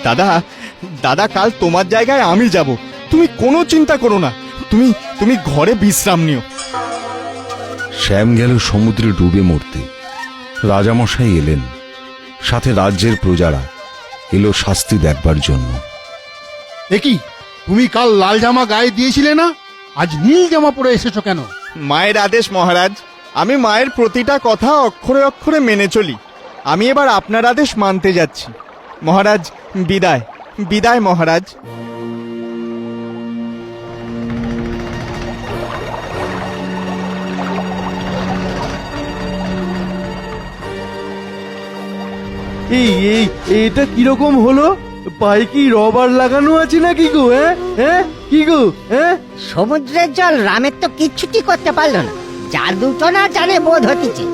দাদা দাদা কাল তোমার জায়গায় আমি যাব, তুমি কোনো চিন্তা করো না, তুমি তুমি ঘরে বিশ্রাম নিও। শ্যাম গেল সমুদ্রে ডুবে মরতে। রাজামশাই এলেন, সাথে রাজ্যের প্রজারা এলো শাস্তি দেখবার জন্য। কি তুমি কাল লাল জামা গায়ে দিয়েছিলে না, আজ নীল জামা পরে এসেছো কেন? মায়ের আদেশ মহারাজ, আমি মায়ের প্রতিটা কথা অক্ষরে অক্ষরে মেনে চলি। আমি এবার আপনার আদেশ মানতে যাচ্ছি। মহারাজ বিদায়, বিদায় মহারাজ। এই এই এটা কিরকম হলো? পায়ে কি রবার লাগানো আছে নাকি গো? হ্যাঁ কি গো? সমুদ্রের জল রামের তো কিচ্ছুটি করতে পারলো না, জাদু তো না জানে বোধ হতেছে।